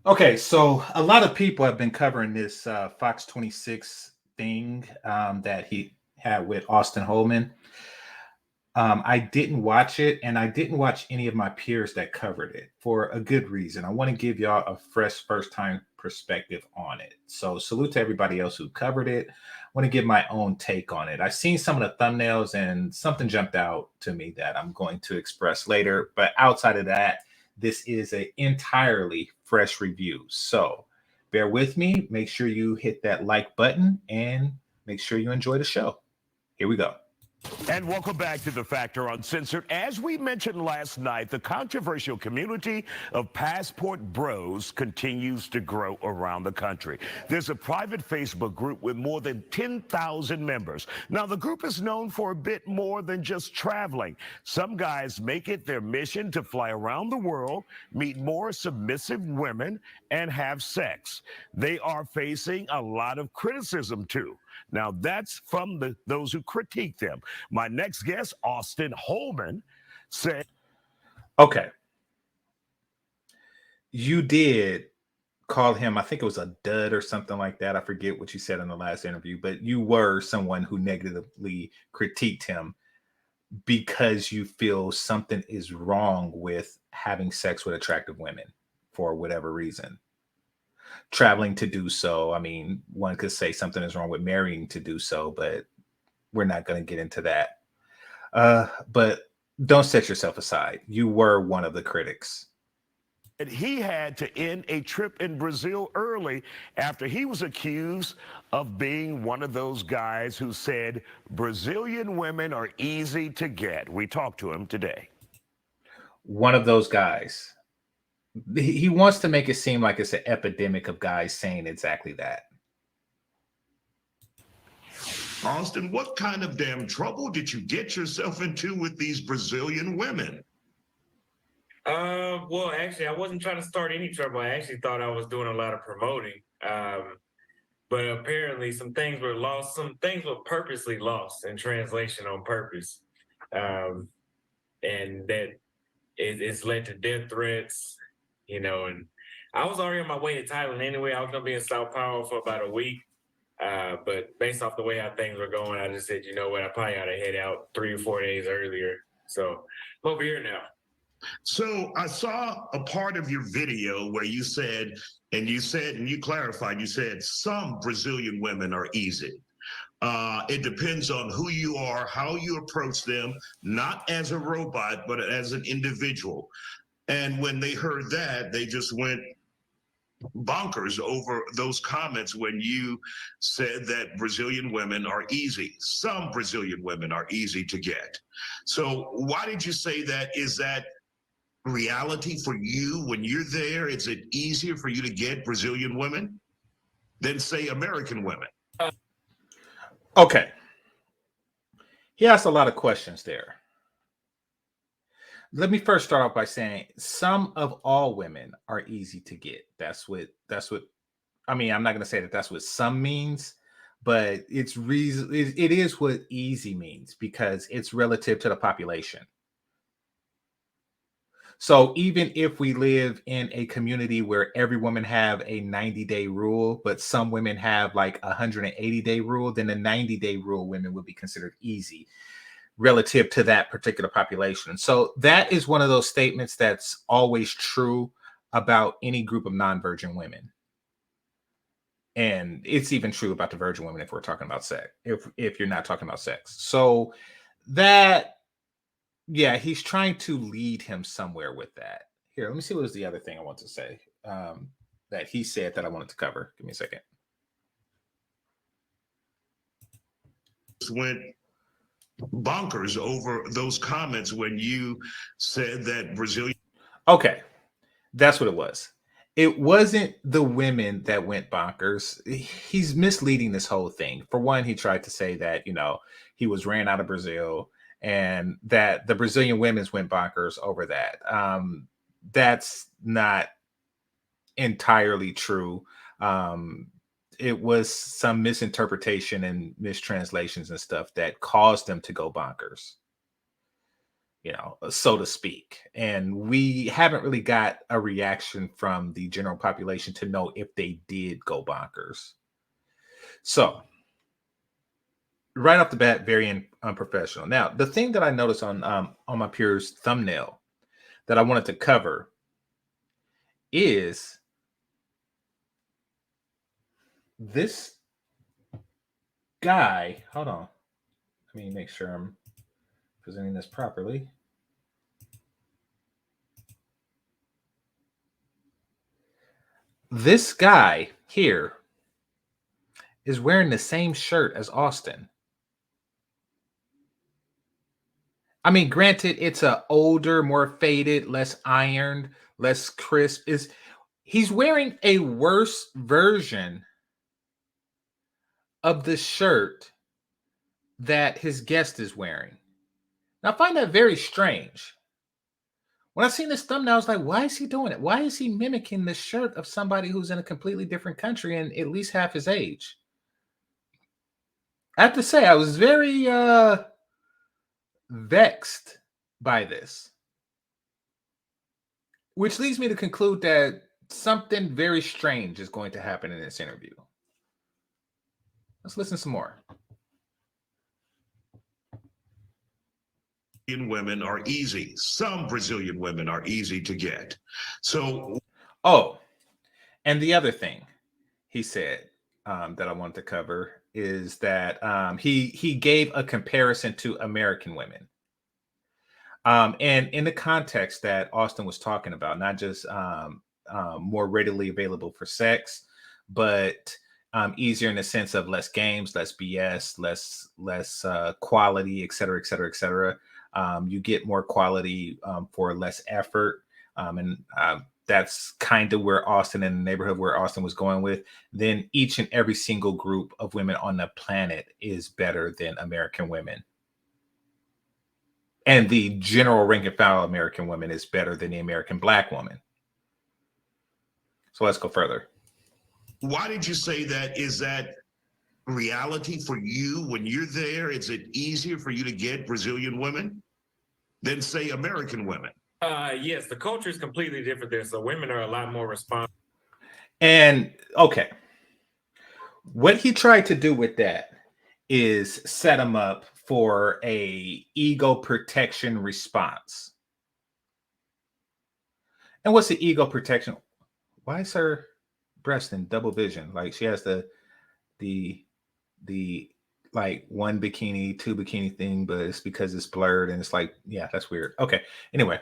Okay, so a lot of people have been covering this Fox 26 thing that he had with Austin Hollemen. I didn't watch it, and I didn't watch any of my peers that covered it for a good reason. I want to give y'all a fresh first time perspective on it. So, salute to everybody else who covered it. I want to give my own take on it. I've seen some of the thumbnails, and something jumped out to me that I'm going to express later. But outside of that, this is an entirely fresh review. So, bear with me. Make sure you hit that like button and make sure you enjoy the show. Here we go. And welcome back to The Factor Uncensored. As we mentioned last night, the controversial community of passport bros continues to grow around the country. There's a private Facebook group with more than 10,000 members. Now, the group is known for a bit more than just traveling. Some guys make it their mission to fly around the world, meet more submissive women, and have sex. They are facing a lot of criticism, too. Now, that's from those who critique them. My next guest, Auston Hollemen, said, Okay. You did call him, I think it was a dud or something like that. I forget what you said in the last interview, but you were someone who negatively critiqued him because you feel something is wrong with having sex with attractive women for whatever reason. Traveling to do so. I mean, one could say something is wrong with marrying to do so, but we're not going to get into that. But don't set yourself aside. You were one of the critics. he had to end a trip in Brazil early after he was accused of being one of those guys who said Brazilian women are easy to get. We talked to him today. One of those guys. He wants to make it seem like it's an epidemic of guys saying exactly that. Austin, what kind of damn trouble did you get yourself into with these Brazilian women? Well, actually, I wasn't trying to start any trouble. I actually thought I was doing a lot of promoting. But apparently, some things were lost. Some things were purposely lost in translation on purpose, um, and it's led to death threats. And I was already on my way to Thailand anyway. I was gonna be in Sao Paulo for about a week. But based off the way how things were going, I just said, you know what, I probably ought to head out 3 or 4 days earlier. So I'm over here now. So I saw a part of your video where you said, and you clarified, you said some Brazilian women are easy. It depends on who you are, how you approach them, not as a robot, but as an individual. And when they heard that, they just went bonkers over those comments when you said that Brazilian women are easy. Some Brazilian women are easy to get. So why did you say that? Is that reality for you when you're there? Is it easier for you to get Brazilian women than, say, American women? Okay. He asked a lot of questions there. Let me first start off by saying some of all women are easy to get. That's what I mean, I'm not going to say that that's what some means, but it's reason it is what easy means because it's relative to the population. So even if we live in a community where every woman have a 90-day rule, but some women have like a 180-day rule, then the 90-day rule women would be considered easy relative to that particular population. So that is one of those statements that's always true about any group of non-virgin women. And it's even true about the virgin women if we're talking about sex, if you're not talking about sex. So that, yeah, he's trying to lead him somewhere with that. Here, let me see what was the other thing I want to say that he said that I wanted to cover. Give me a second. Went bonkers over those comments when you said that Brazilian. Okay, that's what it was. It wasn't the women that went bonkers. He's misleading this whole thing. For one, he tried to say that, he was ran out of Brazil and that the Brazilian women's went bonkers over that. That's not entirely true. It was some misinterpretation and mistranslations and stuff that caused them to go bonkers. so to speak. And we haven't really got a reaction from the general population to know if they did go bonkers. So, right off the bat, very unprofessional. Now, the thing that I noticed on my peer's thumbnail that I wanted to cover is this guy. Hold on. Let me make sure I'm presenting this properly. This guy here is wearing the same shirt as Auston. I mean, granted, it's a older, more faded, less ironed, less crisp. He's wearing a worse version of the shirt that his guest is wearing. Now, I find that very strange. When I seen this thumbnail, I was like, why is he doing it? Why is he mimicking the shirt of somebody who's in a completely different country and at least half his age? I have to say, I was very vexed by this, which leads me to conclude that something very strange is going to happen in this interview. Let's listen some more. Women are easy. Some Brazilian women are easy to get. So, and the other thing he said that I wanted to cover is that he gave a comparison to American women. And in the context that Auston was talking about, not just more readily available for sex, but easier in the sense of less games, less BS, less quality, et cetera, et cetera, et cetera. You get more quality for less effort. And that's kind of where Auston, in the neighborhood where Auston was going with, then each and every single group of women on the planet is better than American women. And the general rank and file American woman is better than the American Black woman. So let's go further. Why did you say that? Is that reality for you when you're there? Is it easier for you to get Brazilian women than, say, American women? Yes, the culture is completely different there. So women are a lot more responsive. And okay, what he tried to do with that is set him up for a ego protection response. And what's the ego protection? Why is her breast in double vision? Like she has the like one bikini, two bikini thing, but it's because it's blurred and it's like, yeah, that's weird. Okay. Anyway,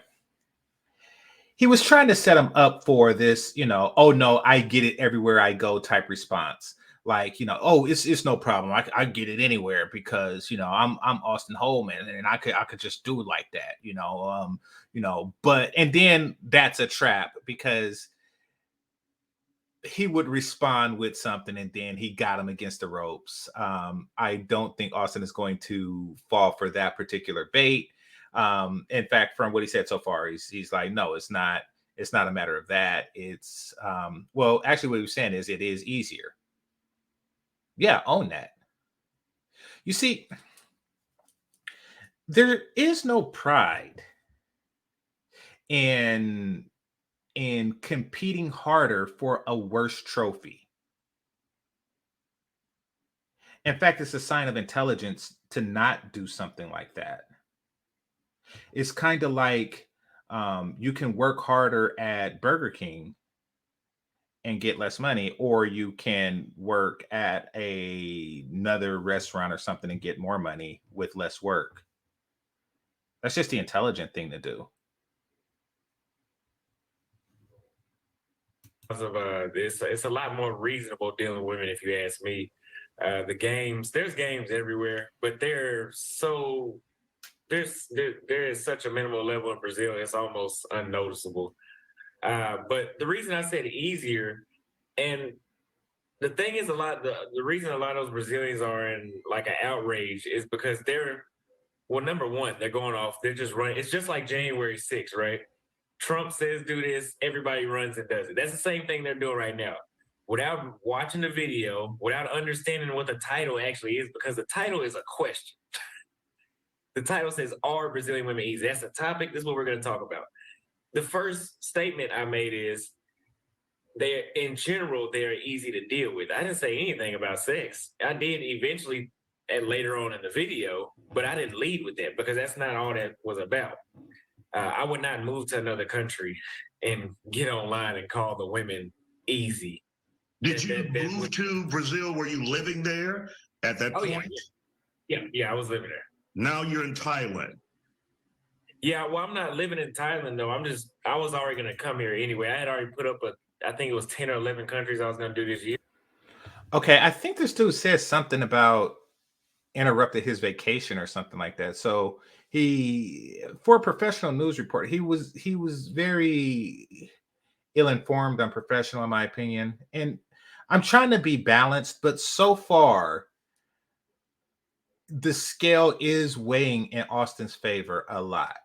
he was trying to set him up for this, oh no, I get it everywhere I go type response. Like, oh, it's no problem. I get it anywhere because, I'm Auston Hollemen and I could just do it like that, but, and then that's a trap because he would respond with something and then he got him against the ropes. I don't think Auston is going to fall for that particular bait. In fact, from what he said so far, he's like, no, it's not a matter of that. It's well, actually what he was saying is it is easier. Yeah, own that. You see, there is no pride in competing harder for a worse trophy. In fact, it's a sign of intelligence to not do something like that. It's kind of like you can work harder at Burger King and get less money, or you can work at another restaurant or something and get more money with less work. That's just the intelligent thing to do. It's a lot more reasonable dealing with women, if you ask me. There's games everywhere, but there is such a minimal level in Brazil, it's almost unnoticeable. But the reason I said easier, and the thing is, the reason a lot of those Brazilians are in like an outrage is because number one, they're going off, they're just running. It's just like January 6th, right? Trump says do this, everybody runs and does it. That's the same thing they're doing right now. Without watching the video, without understanding what the title actually is, because the title is a question. The title says, "Are Brazilian women easy?" That's the topic. This is what we're going to talk about. The first statement I made is, in general, they're easy to deal with. I didn't say anything about sex. I did eventually, and later on in the video, but I didn't lead with that because that's not all that was about. I would not move to another country and get online and call the women easy. Did you move to Brazil? Were you living there at that point? Yeah, I was living there. Now you're in Thailand. Yeah, well, I'm not living in Thailand though. I was already going to come here anyway. I had already put up I think it was 10 or 11 countries I was going to do this year. Okay, I think this dude says something about interrupted his vacation or something like that. So for a professional news report, he was very ill-informed, unprofessional, in my opinion. And I'm trying to be balanced, but so far, the scale is weighing in Austin's favor a lot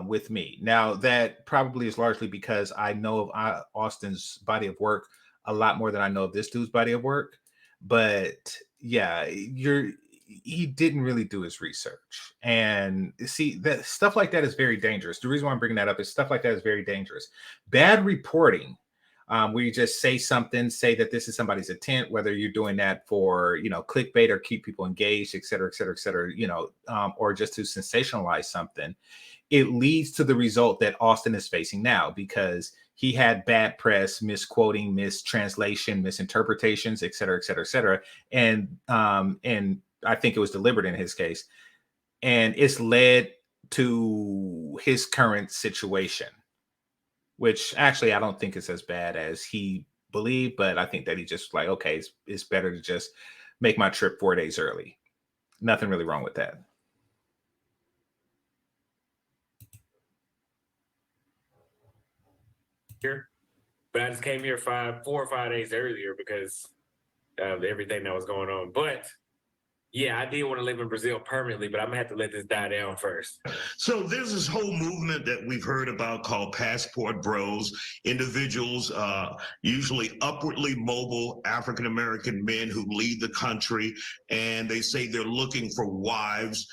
with me. Now, that probably is largely because I know of Austin's body of work a lot more than I know of this dude's body of work. But yeah, he didn't really do his research. And see, that stuff like that is very dangerous. The reason why I'm bringing that up is stuff like that is very dangerous. Bad reporting, where you just say that this is somebody's intent, whether you're doing that for, clickbait or keep people engaged, et cetera, or just to sensationalize something. It leads to the result that Austin is facing now, because he had bad press, misquoting, mistranslation, misinterpretations, et cetera. And I think it was deliberate in his case. And it's led to his current situation, which actually I don't think is as bad as he believed, but I think that he just like, okay, it's better to just make my trip 4 days early. Nothing really wrong with that. Here, but I just came here 4 or 5 days earlier because of everything that was going on. But yeah, I did want to live in Brazil permanently, but I'm gonna have to let this die down first. So there's this whole movement that we've heard about called passport bros, individuals, usually upwardly mobile African-American men who lead the country, and they say they're looking for wives,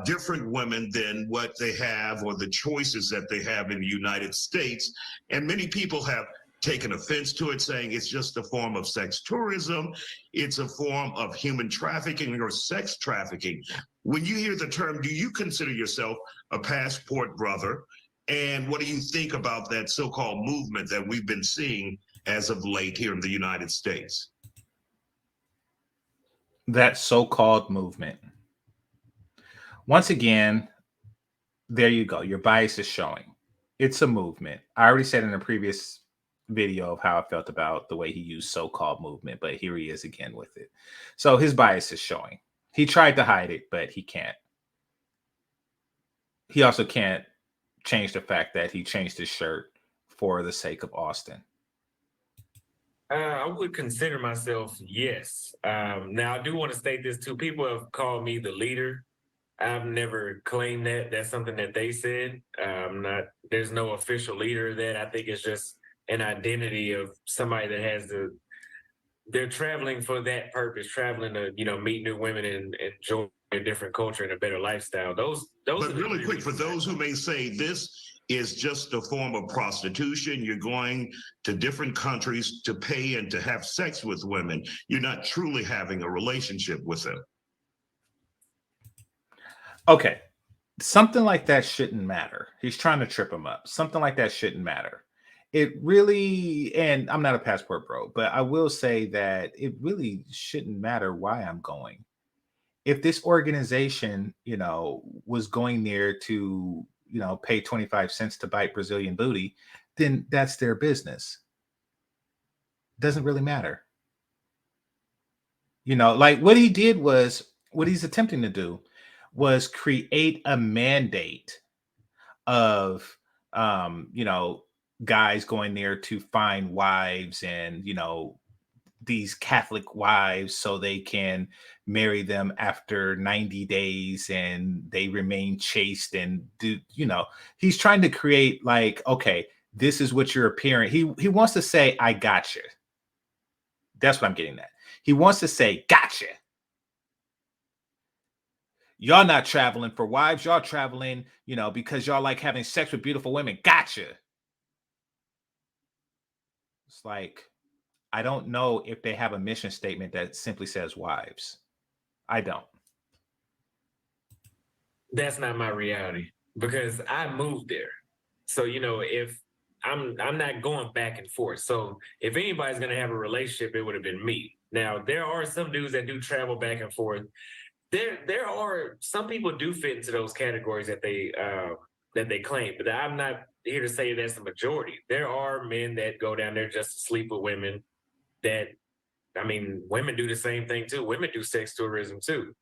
different women than what they have or the choices that they have in the United States. And many people have taken offense to it, saying it's just a form of sex tourism. It's a form of human trafficking or sex trafficking. When you hear the term, do you consider yourself a passport brother? And what do you think about that so-called movement that we've been seeing as of late here in the United States? That so-called movement. Once again, there you go. Your bias is showing. It's a movement. I already said in a previous video of how I felt about the way he used so-called movement, but here he is again with it. So his bias is showing. He tried to hide it, but he can't. He also can't change the fact that he changed his shirt for the sake of Austin. I would consider myself, yes. Now, I do want to state this too. People have called me the leader. I've never claimed that. That's something that they said. There's no official leader of that. I think it's just an identity of somebody that has they're traveling for that purpose, traveling to, meet new women and enjoy a different culture and a better lifestyle. But really quick, for those who may say this is just a form of prostitution, you're going to different countries to pay and to have sex with women. You're not truly having a relationship with them. Okay. Something like that shouldn't matter. He's trying to trip him up. Something like that shouldn't matter. It really, and I'm not a passport bro, but I will say that it really shouldn't matter why I'm going. If this organization, was going there to, pay 25 cents to bite Brazilian booty, then that's their business. Doesn't really matter. Like what he's attempting to do was create a mandate of, guys going there to find wives and, these Catholic wives so they can marry them after 90 days and they remain chaste and he's trying to create like, okay, this is what you're appearing. He wants to say, I got you. That's what I'm getting at. He wants to say, gotcha. Y'all not traveling for wives. Y'all traveling, you know, because y'all like having sex with beautiful women. Gotcha. It's like, I don't know if they have a mission statement that simply says wives. I don't. That's not my reality because I moved there. So, you know, if I'm not going back and forth. So if anybody's gonna have a relationship, it would have been me. Now, there are some dudes that do travel back and forth. There are some people do fit into those categories that they claim, but I'm not here to say that's the majority. There are men that go down there just to sleep with women. That I mean, women do the same thing too. Women do sex tourism too.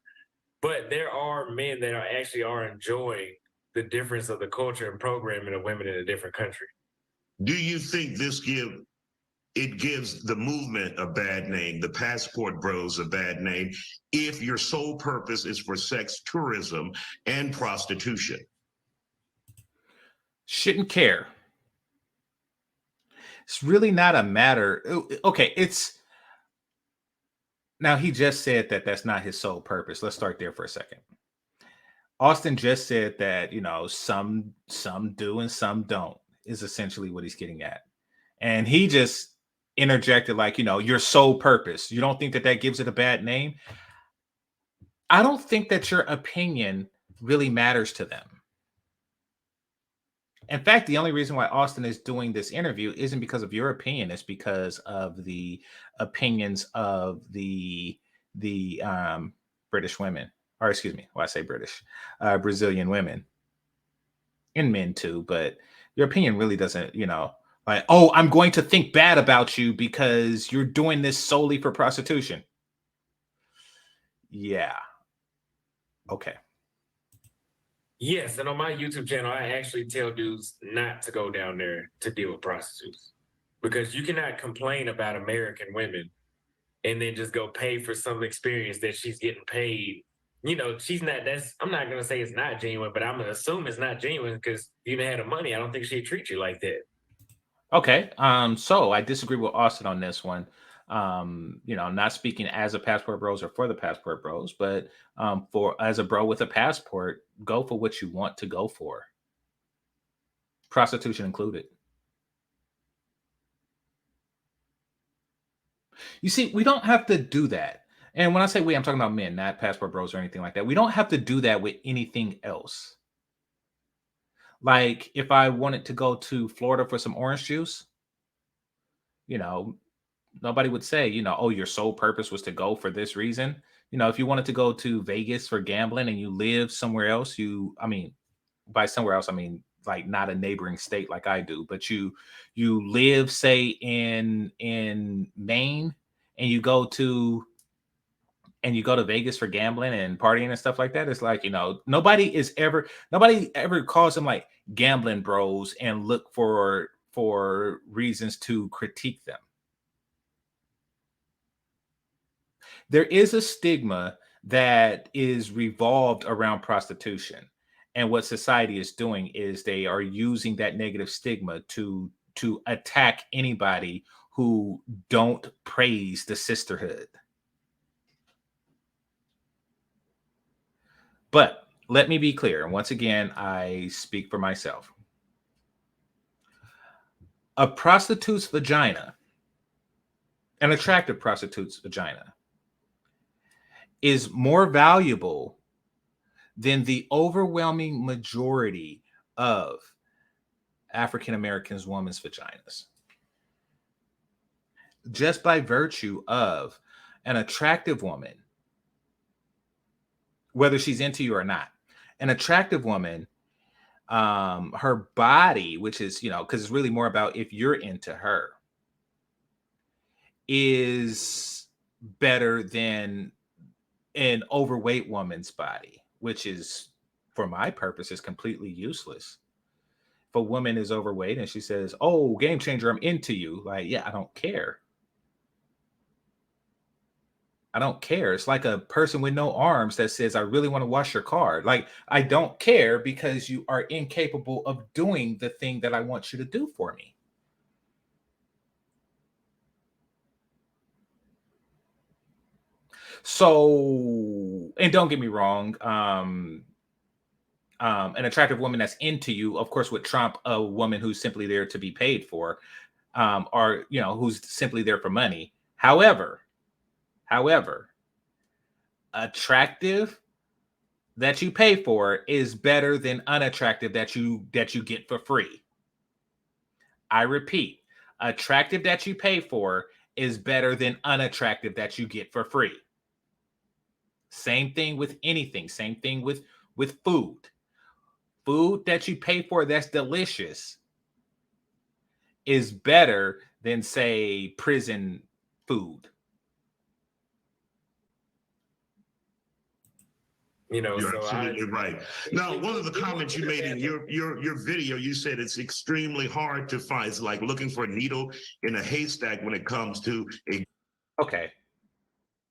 But there are men that are enjoying the difference of the culture and programming of women in a different country. Do you think it gives the movement a bad name, the passport bros a bad name, if your sole purpose is for sex tourism and prostitution? Shouldn't care. It's really not a matter. Okay, it's now he just said that that's not his sole purpose. Let's start there for a second. Auston just said that, you know, some do and some don't is essentially what he's getting at. And he just interjected like, you know, your sole purpose. You don't think that that gives it a bad name? I don't think that your opinion really matters to them. In fact, the only reason why Auston is doing this interview isn't because of your opinion. It's because of the opinions of the British women, or excuse me, well, I say British, Brazilian women and men too. But your opinion really doesn't, you know, like, oh, I'm going to think bad about you because you're doing this solely for prostitution. Yeah. Okay. Yes, and on my YouTube channel, I actually tell dudes not to go down there to deal with prostitutes because you cannot complain about American women and then just go pay for some experience that she's getting paid. You know, she's not. That's I'm not gonna say it's not genuine, but I'm gonna assume it's not genuine because you didn't have the money. I don't think she'd treat you like that. Okay. So I disagree with Austin on this one. You know, not speaking as a passport bros or for the passport bros, but for as a bro with a passport, go for what you want to go for. Prostitution included. You see, we don't have to do that. And when I say we, I'm talking about men, not passport bros or anything like that. We don't have to do that with anything else. Like if I wanted to go to Florida for some orange juice, you know, nobody would say, you know, oh, your sole purpose was to go for this reason. You know, if you wanted to go to Vegas for gambling and you live somewhere else, I mean, by somewhere else, I mean like not a neighboring state like I do, but you live, say, in Maine, and you go to Vegas for gambling and partying and stuff like that. It's like, you know, nobody ever calls them like gambling bros and look for reasons to critique them. There is a stigma that is revolved around prostitution. And what society is doing is they are using that negative stigma to attack anybody who don't praise the sisterhood. But let me be clear. And once again, I speak for myself. A prostitute's vagina, an attractive prostitute's vagina, is more valuable than the overwhelming majority of African Americans' women's vaginas. Just by virtue of an attractive woman, whether she's into you or not, an attractive woman, her body, which is, you know, because it's really more about if you're into her, is better than an overweight woman's body, which is, for my purposes, completely useless. If a woman is overweight and she says, "Oh, game changer, I'm into you," like, yeah, I don't care. I don't care. It's like a person with no arms that says, "I really want to wash your car." Like, I don't care because you are incapable of doing the thing that I want you to do for me. So and don't get me wrong, an attractive woman that's into you, of course, would trump a woman who's simply there to be paid for, or who's simply there for money. However, attractive that you pay for is better than unattractive that you get for free. I repeat, attractive that you pay for is better than unattractive that you get for free. Same thing with anything. Same thing with food. Food that you pay for that's delicious is better than, say, prison food. You're absolutely right. Now, one of the comments you made in your video, you said it's extremely hard to find. It's like looking for a needle in a haystack when it comes to a. Okay.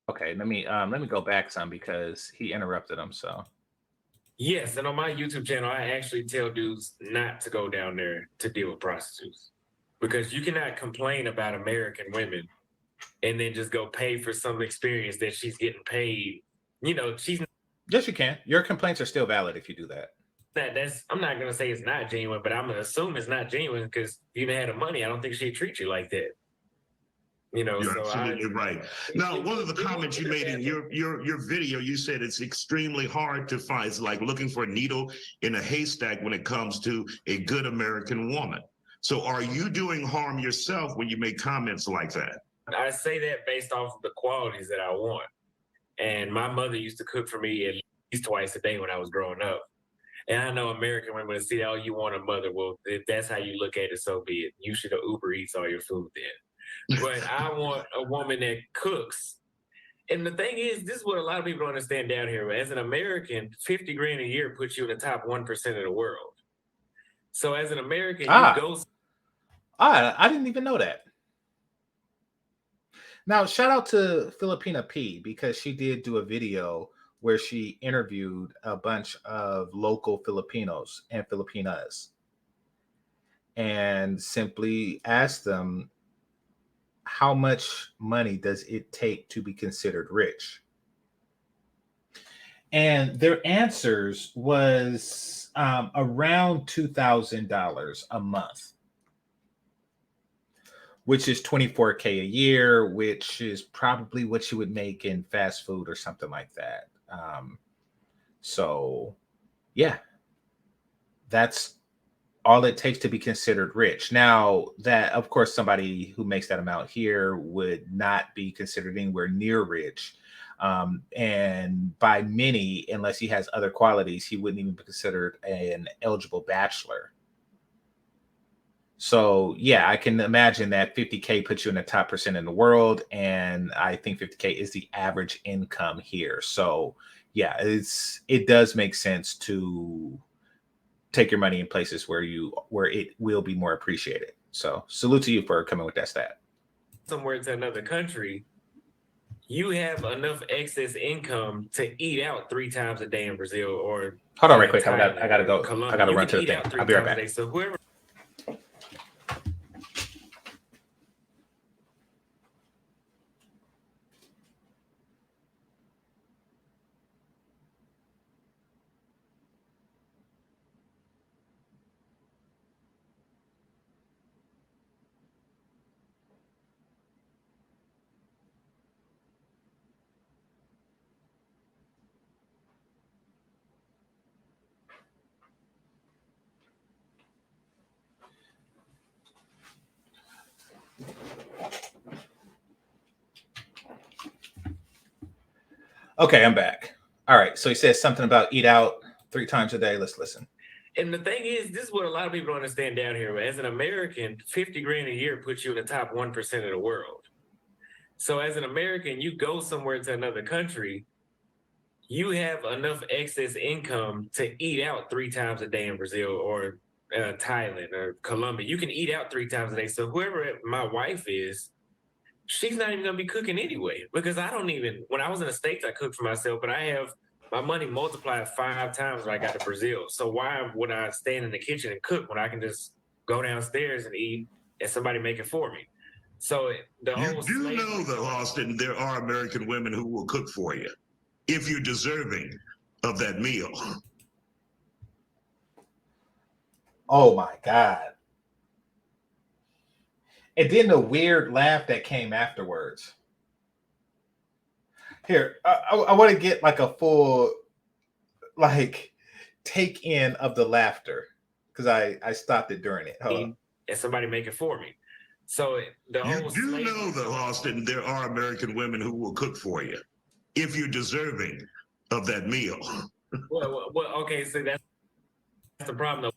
Let me go back some because he interrupted him. So. Yes, and on my YouTube channel, I actually tell dudes not to go down there to deal with prostitutes, because you cannot complain about American women and then just go pay for some experience that she's getting paid. She's. Yes, you can. Your complaints are still valid if you do that. I'm not gonna say it's not genuine, but I'm gonna assume it's not genuine because if you had the money, I don't think she'd treat you like that. You're absolutely right. Now, one of the comments you made in your video, you said it's extremely hard to find. It's like looking for a needle in a haystack when it comes to a good American woman. So are you doing harm yourself when you make comments like that? I say that based off of the qualities that I want. And my mother used to cook for me at least twice a day when I was growing up. And I know American women say, oh, you want a mother. Well, if that's how you look at it, so be it. You should have Uber Eats all your food then. But I want a woman that cooks. And the thing is, this is what a lot of people don't understand down here. As an American, 50 grand a year puts you in the top 1% of the world. So as an American, you go. I didn't even know that. Now, shout out to Filipina P, because she did do a video where she interviewed a bunch of local Filipinos and Filipinas and simply asked them, how much money does it take to be considered rich? And their answers was around $2,000 a month, which is $24K a year, which is probably what you would make in fast food or something like that. So, yeah, that's all it takes to be considered rich. Now, that, of course, somebody who makes that amount here would not be considered anywhere near rich. And by many, unless he has other qualities, he wouldn't even be considered an eligible bachelor. So, yeah, I can imagine that 50K puts you in the top % in the world. And I think 50K is the average income here. So, yeah, it does make sense to take your money in places where it will be more appreciated. So salute to you for coming with that stat. Somewhere to another country, you have enough excess income to eat out 3 times a day in Brazil or hold on right quick. I gotta go. Colombia. I gotta run to the thing. I'll be right back. So whoever. Okay, I'm back. All right. So he says something about eat out 3 times a day. Let's listen. And the thing is, this is what a lot of people don't understand down here. As an American, 50 grand a year puts you in the top 1% of the world. So as an American, you go somewhere to another country, you have enough excess income to eat out 3 times a day in Brazil or Thailand or Colombia. You can eat out 3 times a day. So whoever my wife is, she's not even going to be cooking anyway, because when I was in the States, I cooked for myself, but I have my money multiplied 5 times when I got to Brazil. So why would I stand in the kitchen and cook when I can just go downstairs and eat and somebody make it for me? So you do know, though, Austin, there are American women who will cook for you. if you're deserving of that meal. Oh my God. And then the weird laugh that came afterwards. Here, I want to get like a full like take in of the laughter because I stopped it during it. Hold on. And somebody make it for me. So the You whole do know, though, Austin, there are American women who will cook for you if you're deserving of that meal. Well, okay, so that's the problem,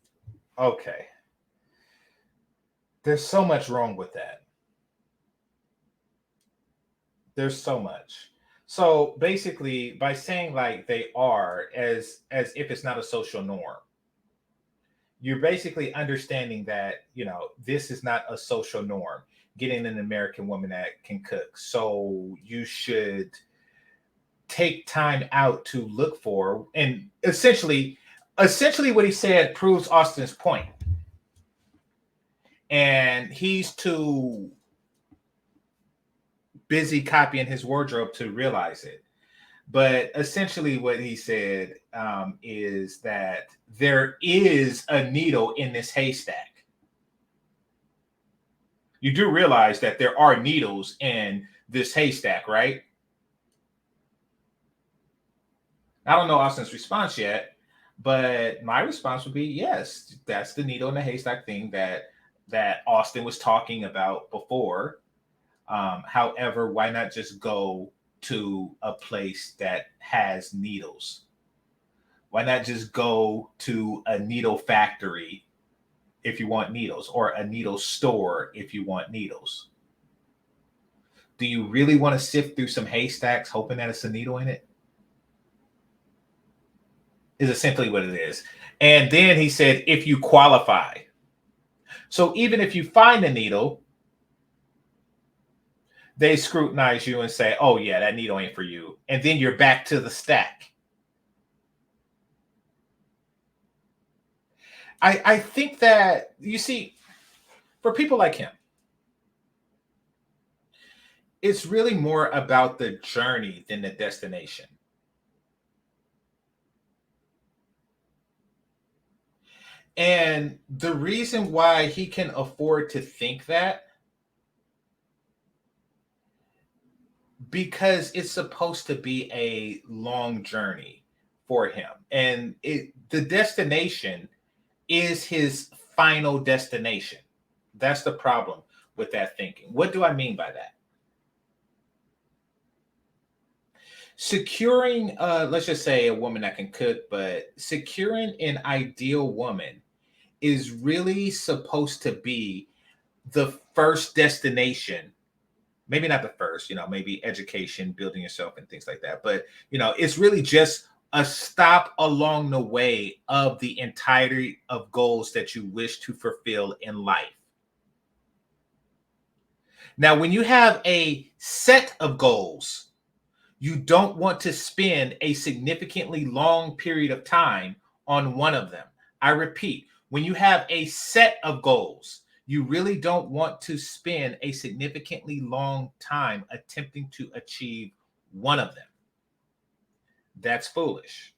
though. Okay. There's so much wrong with that. There's so much. So basically, by saying like they are as if it's not a social norm, you're basically understanding that this is not a social norm. Getting an American woman that can cook, so you should take time out to look for, and essentially what he said proves Austin's point. And he's too busy copying his wardrobe to realize it. But essentially what he said is that there is a needle in this haystack. You do realize that there are needles in this haystack, right? I don't know Austin's response yet, but my response would be yes, that's the needle in the haystack thing that Austin was talking about before. However, why not just go to a place that has needles? Why not just go to a needle factory if you want needles, or a needle store if you want needles? Do you really want to sift through some haystacks hoping that it's a needle in it? Is essentially what it is. And then he said, if you qualify. So even if you find a needle, they scrutinize you and say, oh yeah, that needle ain't for you. And then you're back to the stack. I think that, you see, for people like him, it's really more about the journey than the destination. And the reason why he can afford to think that, because it's supposed to be a long journey for him. And the destination is his final destination. That's the problem with that thinking. What do I mean by that? Securing, let's just say a woman that can cook, but securing an ideal woman is really supposed to be the first destination. Maybe not the first, maybe education, building yourself and things like that. But, it's really just a stop along the way of the entirety of goals that you wish to fulfill in life. Now, when you have a set of goals, you don't want to spend a significantly long period of time on one of them. I repeat, when you have a set of goals, you really don't want to spend a significantly long time attempting to achieve one of them. That's foolish.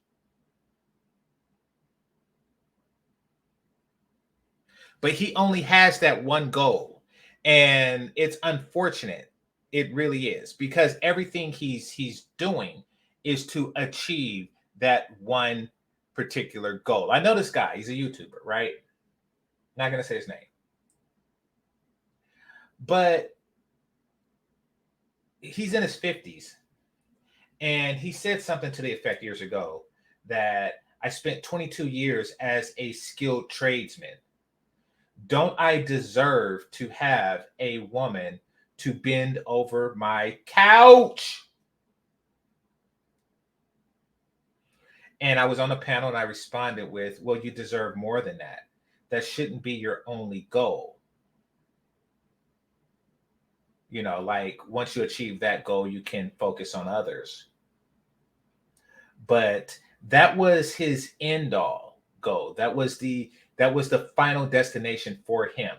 But he only has that one goal. And it's unfortunate. It really is, because everything he's doing is to achieve that one particular goal. I know this guy, he's a YouTuber, right? Not going to say his name. But he's in his 50s. And he said something to the effect years ago that I spent 22 years as a skilled tradesman. Don't I deserve to have a woman to bend over my couch? And I was on a panel and I responded with, well, you deserve more than that. That shouldn't be your only goal. Like once you achieve that goal, you can focus on others. But that was his end all goal. That was the final destination for him.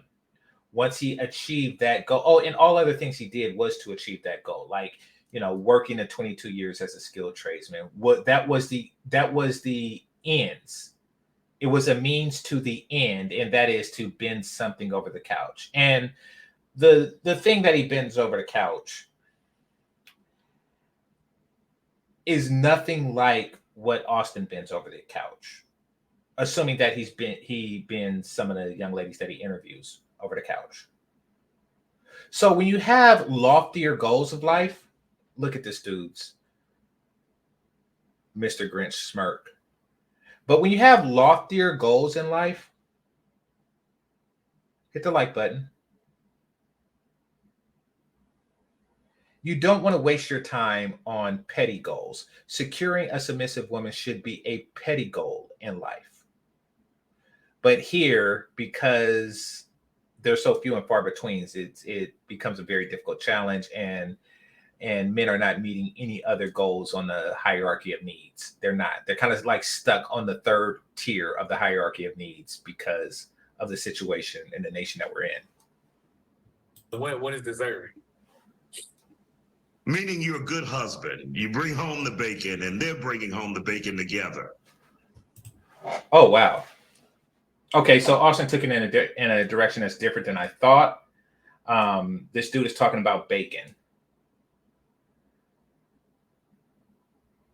Once he achieved that goal, and all other things he did was to achieve that goal. Like working the 22 years as a skilled tradesman. That was the ends. It was a means to the end, and that is to bend something over the couch. And the thing that he bends over the couch is nothing like what Auston bends over the couch, assuming that he bends some of the young ladies that he interviews over the couch. So when you have loftier goals of life, look at this dude's Mr. Grinch smirk. But when you have loftier goals in life, hit the like button. You don't want to waste your time on petty goals. Securing a submissive woman should be a petty goal in life. But here, because there's so few and far between, it becomes a very difficult challenge, and men are not meeting any other goals on the hierarchy of needs. They're not. They're kind of like stuck on the third tier of the hierarchy of needs because of the situation in the nation that we're in. What is deserving? Meaning you're a good husband. You bring home the bacon, and they're bringing home the bacon together. Oh, wow. Okay, so Auston took it in a direction that's different than I thought. This dude is talking about bacon.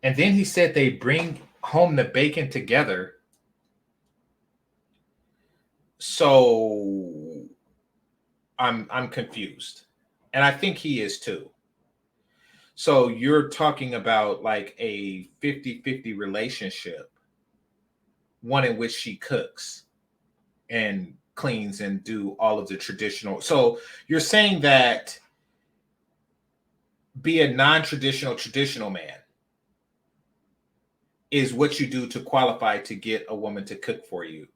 And then he said they bring home the bacon together. So I'm confused. And I think he is too. So you're talking about like a 50-50 relationship, one in which she cooks and cleans and do all of the traditional. So you're saying that be a non-traditional traditional man is what you do to qualify to get a woman to cook for you.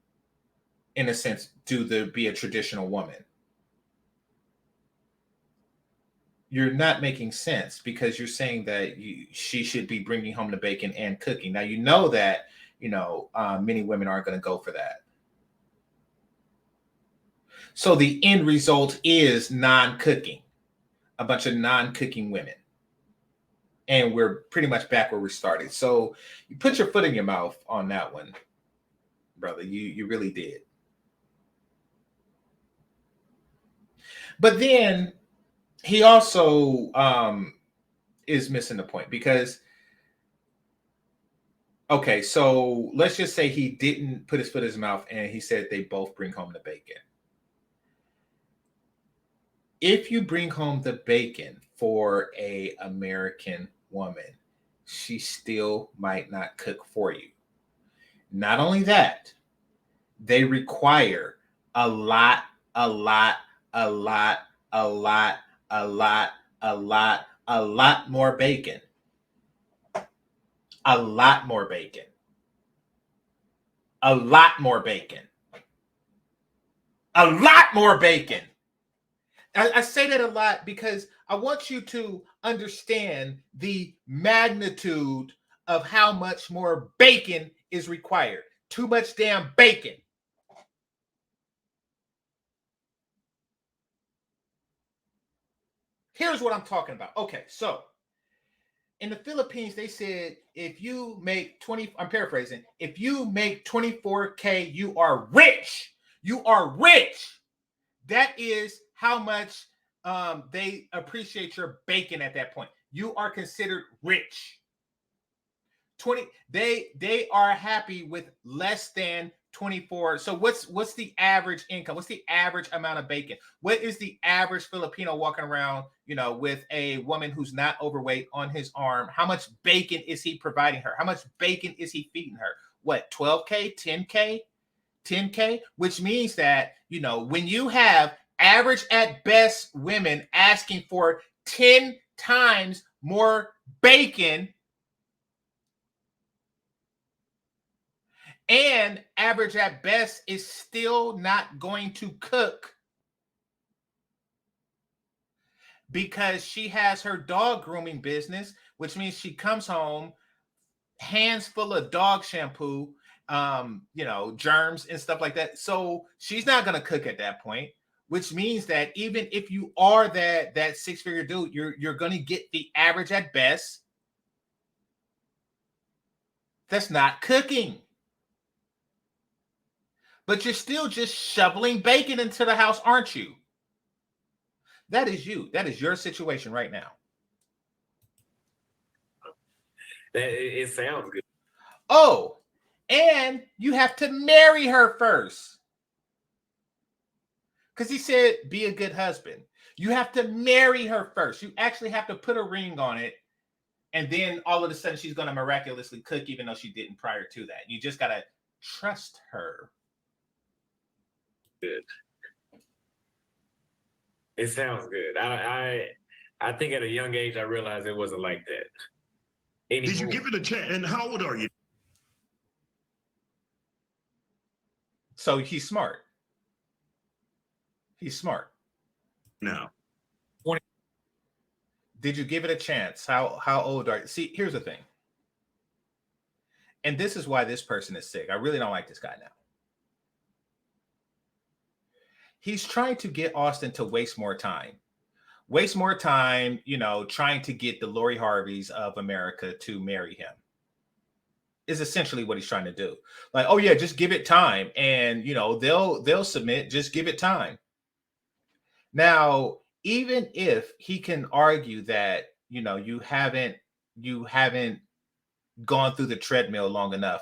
In a sense, be a traditional woman. You're not making sense because you're saying that she should be bringing home the bacon and cooking. Now, you know that, many women aren't going to go for that. So the end result is non-cooking, a bunch of non-cooking women. And we're pretty much back where we started. So you put your foot in your mouth on that one, brother. You really did. But then he also is missing the point because, okay, so let's just say he didn't put his foot in his mouth and he said they both bring home the bacon. If you bring home the bacon for an American woman, she still might not cook for you. Not only that, they require a lot more bacon. A lot more bacon. A lot more bacon. A lot more bacon. I say that a lot because I want you to understand the magnitude of how much more bacon is required. Too much damn bacon. Here's what I'm talking about. Okay, so in the Philippines, they said if you make I'm paraphrasing, if you make 24K, you are rich. You are rich. That is how much they appreciate your bacon at that point. You are considered rich. They are happy with less than 24. So what's the average income? What's the average amount of bacon? What is the average Filipino walking around, with a woman who's not overweight on his arm? How much bacon is he providing her? How much bacon is he feeding her? What, 12K, 10K? 10K, which means that, when you have average at best women asking for 10 times more bacon and average at best is still not going to cook because she has her dog grooming business, which means she comes home hands full of dog shampoo, germs and stuff like that. So she's not going to cook at that point. which means that even if you are that six-figure dude, you're going to get the average at best. That's not cooking. But you're still just shoveling bacon into the house, aren't you? That is you. That is your situation right now. It sounds good. Oh, and you have to marry her first. Because he said, be a good husband. You have to marry her first. You actually have to put a ring on it. And then all of a sudden, she's going to miraculously cook, even though she didn't prior to that. You just got to trust her. Good. It sounds good. I think at a young age, I realized it wasn't like that. Anymore. Did you give it a chance? And how old are you? So he's smart. He's smart. No. 20. Did you give it a chance? How old are you? See, here's the thing. And this is why this person is sick. I really don't like this guy now. He's trying to get Auston to waste more time. Waste more time, trying to get the Lori Harveys of America to marry him. Is essentially what he's trying to do. Like, oh yeah, just give it time. And they'll submit, just give it time. Now, even if he can argue that, you haven't gone through the treadmill long enough,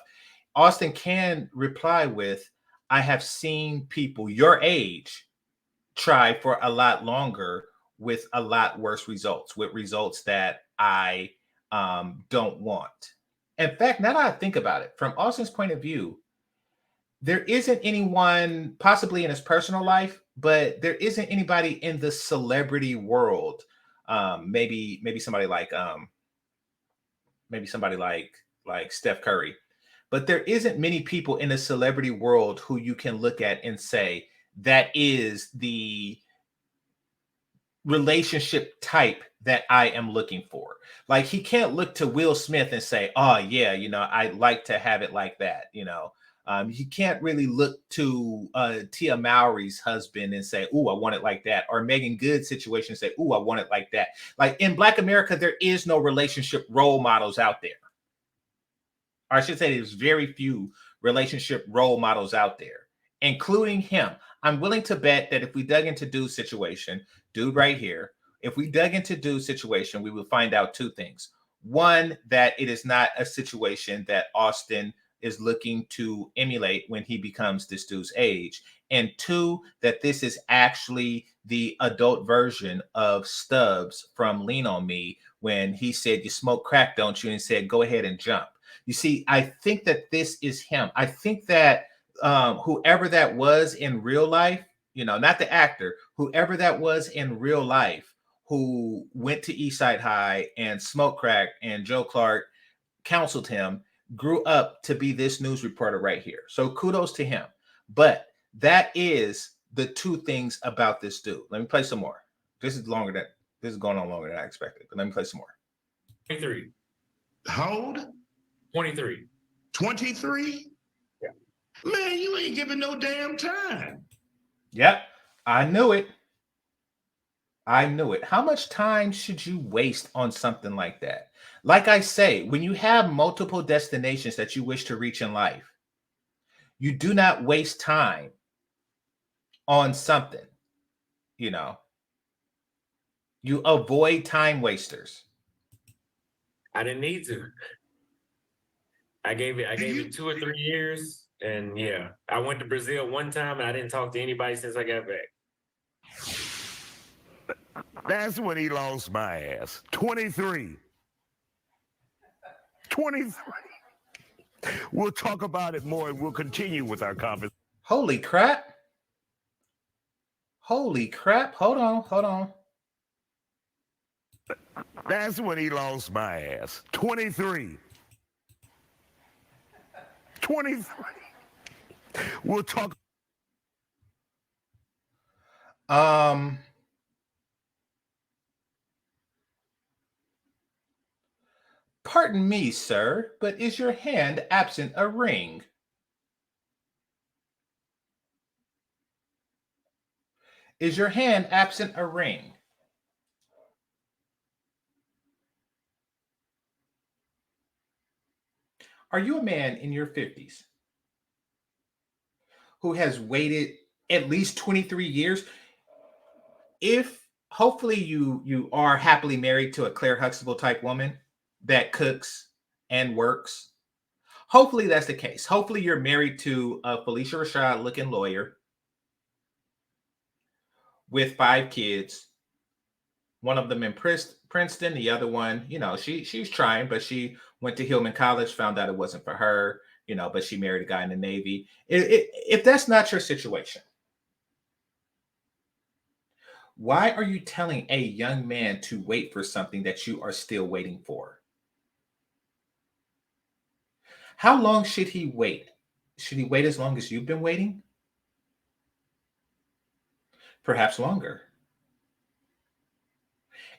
Auston can reply with, I have seen people your age try for a lot longer with a lot worse results, with results that I don't want. In fact, now that I think about it, from Auston's point of view, there isn't anyone, possibly in his personal life, but there isn't anybody in the celebrity world. Maybe somebody like Steph Curry, but there isn't many people in the celebrity world who you can look at and say that is the relationship type that I am looking for. Like, he can't look to Will Smith and say, oh yeah, I'd like to have it like that. He can't really look to Tia Mowry's husband and say, oh, I want it like that. Or Megan Good's situation and say, oh, I want it like that. Like, in Black America, there is no relationship role models out there. Or I should say there's very few relationship role models out there, including him. I'm willing to bet that if we dug into Dude's situation, Dude right here, if we dug into Dude's situation, we would find out two things. One, that it is not a situation that Auston is looking to emulate when he becomes this dude's age. And two, that this is actually the adult version of Stubbs from Lean On Me when he said, you smoke crack, don't you? And said, go ahead and jump. You see, I think that this is him. I think that whoever that was in real life, not the actor, whoever that was in real life who went to Eastside High and smoked crack and Joe Clark counseled him, grew up to be this news reporter right here. So kudos to him. But that is the two things about this dude. Let me play some more. This is going on longer than I expected, but let me play some more. 23. How old? 23. 23? Yeah. Man, you ain't giving no damn time. Yep. I knew it. How much time should you waste on something like that? Like I say, when you have multiple destinations that you wish to reach in life, you do not waste time on something. You avoid time wasters. I didn't need to. I gave it 2 or 3 years, and yeah, I went to Brazil one time, and I didn't talk to anybody since I got back. That's when he lost my ass. 23. 23. We'll talk about it more, and we'll continue with our conversation. Holy crap. Hold on. That's when he lost my ass. 23. 23. We'll talk. Pardon me, sir, but is your hand absent a ring? Is your hand absent a ring? Are you a man in your 50s who has waited at least 23 years? If hopefully you are happily married to a Claire Huxtable type woman that cooks and works. Hopefully that's the case. Hopefully you're married to a Felicia Rashad looking lawyer with 5 kids. One of them in Princeton, the other one, she's trying, but she went to Hillman College, found out it wasn't for her, but she married a guy in the Navy. If that's not your situation, why are you telling a young man to wait for something that you are still waiting for? How long should he wait? Should he wait as long as you've been waiting? Perhaps longer.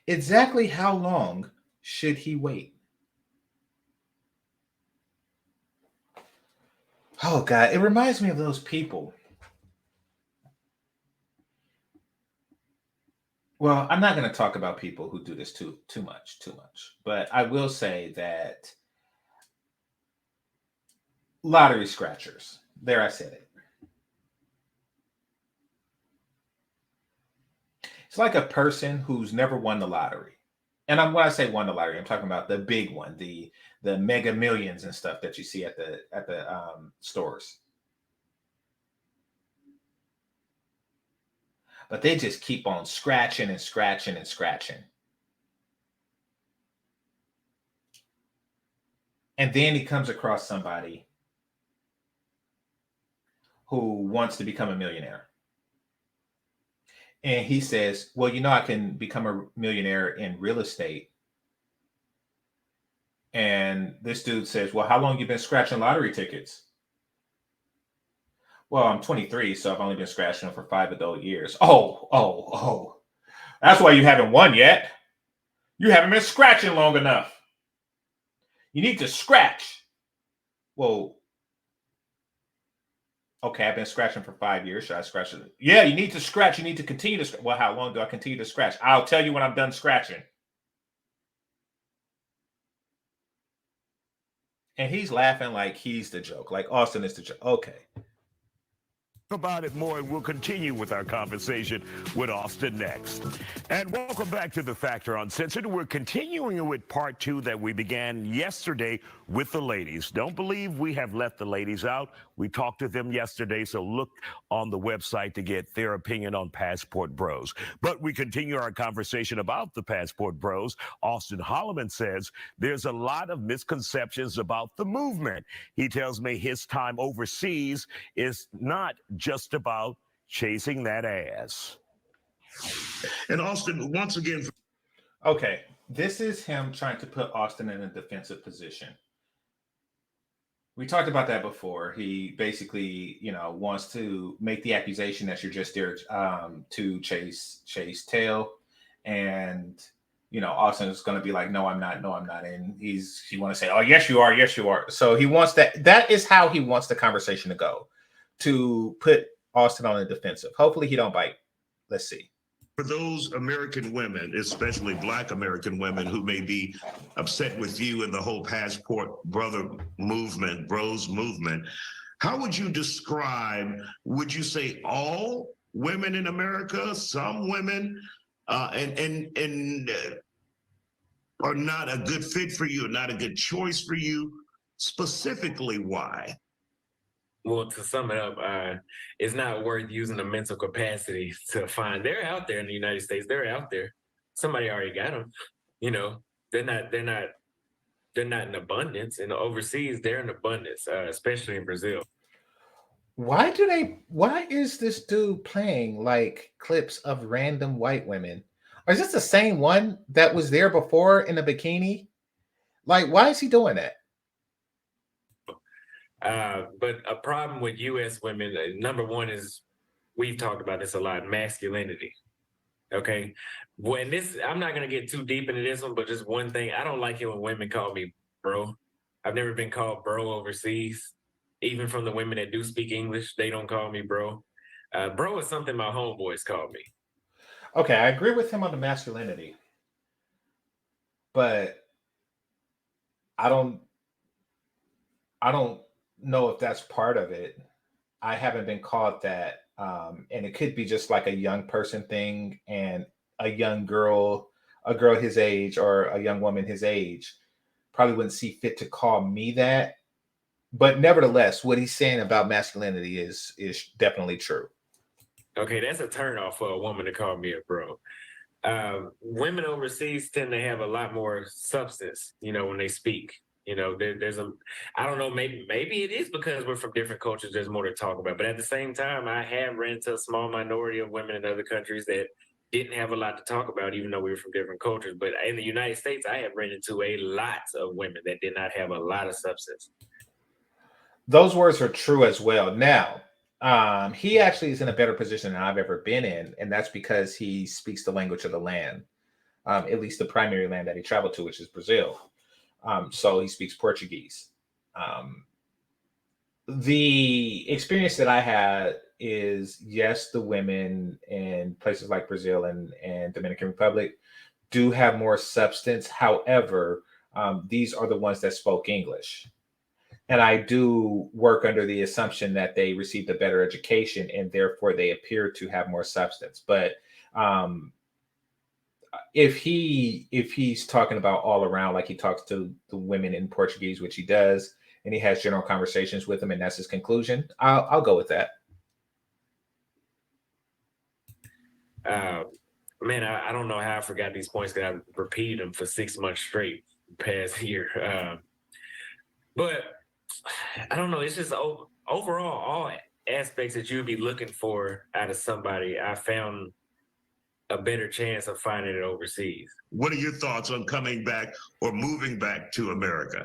Exactly how long should he wait? Oh God, it reminds me of those people. Well, I'm not going to talk about people who do this too much, but I will say that lottery scratchers. There, I said it. It's like a person who's never won the lottery. And when I say won the lottery, I'm talking about the big one, the mega millions and stuff that you see at the stores. But they just keep on scratching and scratching and scratching. And then he comes across somebody who wants to become a millionaire. And he says, well, I can become a millionaire in real estate. And this dude says, well, how long you been scratching lottery tickets? Well, I'm 23, so I've only been scratching them for 5 adult years. Oh. That's why you haven't won yet. You haven't been scratching long enough. You need to scratch. Well, okay, I've been scratching for 5 years. Should I scratch it? Yeah, you need to scratch. You need to continue to scratch. Well, how long do I continue to scratch? I'll tell you when I'm done scratching. And he's laughing like he's the joke, like Austin is the joke. Okay. About it more, and we'll continue with our conversation with Austin next. And welcome back to The Factor Uncensored. We're continuing with part 2 that we began yesterday with the ladies. Don't believe we have left the ladies out. We talked to them yesterday, so look on the website to get their opinion on Passport Bros. But we continue our conversation about the Passport Bros. Auston Hollemen says there's a lot of misconceptions about the movement. He tells me his time overseas is not just about chasing that ass. And Austin, once again. Okay, this is him trying to put Austin in a defensive position. We talked about that before. He basically, wants to make the accusation that you're just there to chase tail, and Austin is going to be like, no, I'm not, and he want to say, oh, yes, you are. So he wants that is how he wants the conversation to go, to put Austin on the defensive. Hopefully he don't bite. Let's see. For those American women, especially Black American women who may be upset with you and the whole Passport Bros movement, how would you describe, would you say all women in America, some women, and are not a good fit for you, not a good choice for you? Specifically, why? Well, to sum it up, it's not worth using the mental capacity to find. They're out there in the United States. They're out there. Somebody already got them. They're not in abundance. And overseas, they're in abundance, especially in Brazil. Why is this dude playing like clips of random white women? Or is this the same one that was there before in a bikini? Like, why is he doing that? But a problem with U.S. women, number one is, we've talked about this a lot, masculinity. Okay. I'm not going to get too deep into this one, but just one thing, I don't like it when women call me bro. I've never been called bro overseas. Even from the women that do speak English, they don't call me bro. Bro is something my homeboys call me. Okay, I agree with him on the masculinity, but I don't I don't know if that's part of it. I haven't been called that. And it could be just like a young person thing, and a young girl, a girl his age, or a young woman his age probably wouldn't see fit to call me that. But nevertheless, what he's saying about masculinity is definitely true. Okay, that's a turnoff for a woman to call me a bro. Women overseas tend to have a lot more substance, when they speak. There's I don't know, maybe it is because we're from different cultures, there's more to talk about. But at the same time, I have ran into a small minority of women in other countries that didn't have a lot to talk about, even though we were from different cultures. But in the United States, I have ran into a lot of women that did not have a lot of substance. Those words are true as well. Now, he actually is in a better position than I've ever been in, and that's because he speaks the language of the land, at least the primary land that he traveled to, which is Brazil. So he speaks Portuguese. Um, the experience that I had is, yes, the women in places like Brazil and Dominican Republic do have more substance. However, these are the ones that spoke English. And I do work under the assumption that they received a better education and therefore they appear to have more substance. But um, if he's talking about all around, like he talks to the women in Portuguese, which he does, and he has general conversations with them, and that's his conclusion, I'll go with that. Uh, Man, I don't know how I forgot these points because I repeated them for 6 months straight past year. But I don't know. It's just overall all aspects that you'd be looking for out of somebody. I found a better chance of finding it overseas. What are your thoughts on coming back or moving back to America?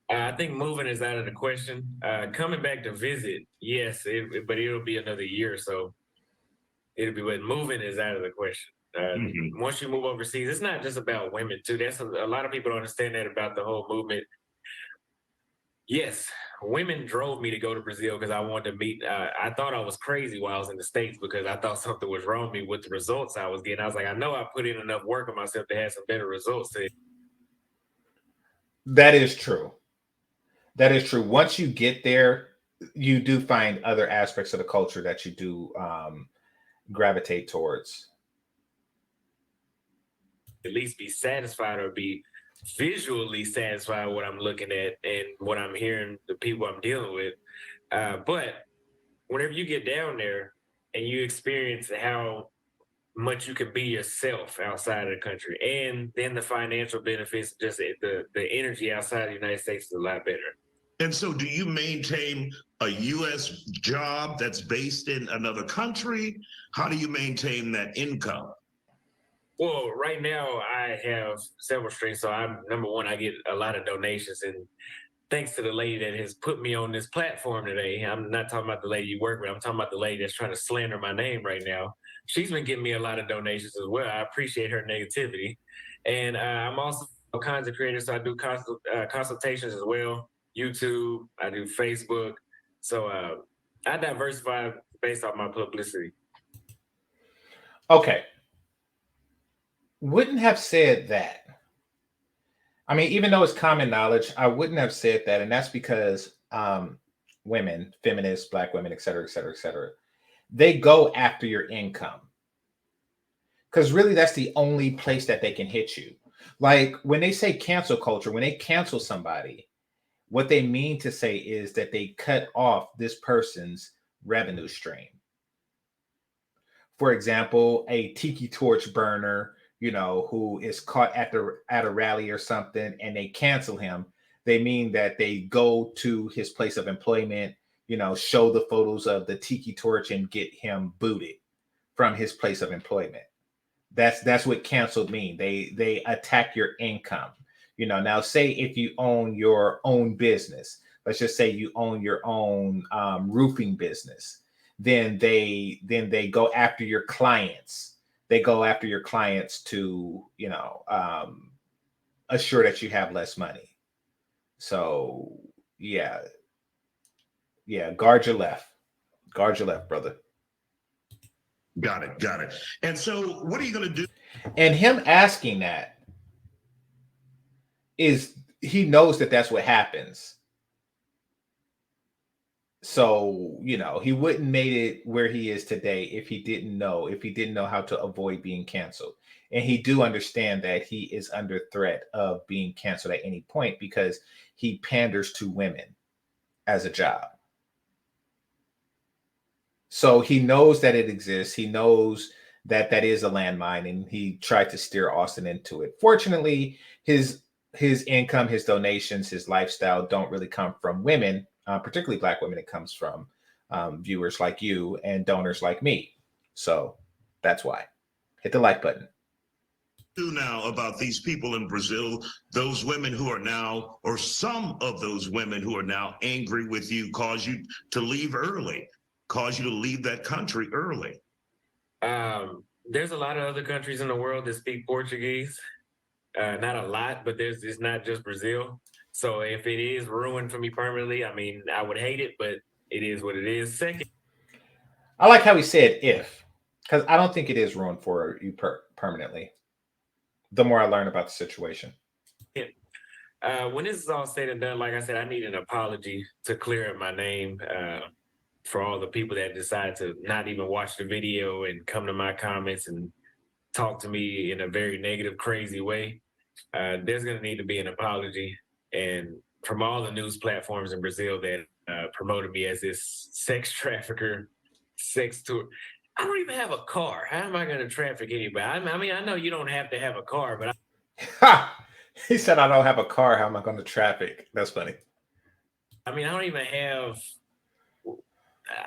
I think moving is out of the question. Coming back to visit, yes, but it'll be another year or so. It'll be, but moving is out of the question. Once you move overseas, it's not just about women too. That's a lot of people don't understand that about the whole movement. Yes, women drove me to go to Brazil because I wanted to meet. I thought I was crazy while I was in the States because I thought something was wrong with me with the results I was getting. I was like, I know I put in enough work on myself to have some better results. That is true. That is true. Once you get there, you do find other aspects of the culture that you do gravitate towards. At least be satisfied or be visually satisfied with what I'm looking at and what I'm hearing, the people I'm dealing with. But whenever you get down there and you experience how much you can be yourself outside of the country, and then the financial benefits, just the energy outside of the United States is a lot better. And so, do you maintain a U.S. job that's based in another country? How do you maintain that income? Well, right now I have several streams. So I'm number one, I get a lot of donations, and thanks to the lady that has put me on this platform today. I'm not talking about the lady you work with. I'm talking about the lady that's trying to slander my name right now. She's been giving me a lot of donations as well. I appreciate her negativity, and I'm also a content creator, so I do consultations as well. YouTube, I do Facebook, so I diversify based off my publicity. Okay. Wouldn't have said that. I mean, even though it's common knowledge, I wouldn't have said that. And that's because women, feminists, black women, et cetera, et cetera, et cetera, they go after your income. Because really, that's the only place that they can hit you. Like when they say cancel culture, when they cancel somebody, what they mean to say is that they cut off this person's revenue stream. For example, a tiki torch burner, who is caught at a rally or something, and they cancel him. They mean that they go to his place of employment, show the photos of the tiki torch and get him booted from his place of employment. That's what canceled mean. They attack your income. Now say if you own your own business, let's just say you own your own roofing business, then they go after your clients. They go after your clients to assure that you have less money. So yeah, guard your left, brother. Got it. Got it. And so what are you going to do? And him asking that is, he knows that that's what happens. So, you know, he wouldn't made it where he is today if he didn't know how to avoid being canceled. And he do understand that he is under threat of being canceled at any point because he panders to women as a job. So he knows that it exists. He knows that that is a landmine, and he tried to steer Auston into it. Fortunately, his income, his donations, his lifestyle don't really come from women, particularly Black women. It comes from viewers like you and donors like me. So that's why. Hit the like button. Now about these people in Brazil, those women who are now, or some of those women who are now angry with you, cause you to leave early, cause you to leave that country early? There's a lot of other countries in the world that speak Portuguese. Not a lot, but it's not just Brazil. So if it is ruined for me permanently, I mean, I would hate it, but it is what it is. Second, I like how he said if, because I don't think it is ruined for you permanently. The more I learn about the situation. when this is all said and done, like I said, I need an apology to clear up my name for all the people that decide to not even watch the video and come to my comments and talk to me in a very negative, crazy way. There's going to need to be an apology. And from all the news platforms in Brazil that promoted me as this sex trafficker, sex tour. I don't even have a car. How am I going to traffic anybody? I mean, I know you don't have to have a car, but He said, I don't have a car. How am I going to traffic? That's funny. I mean, I don't even have.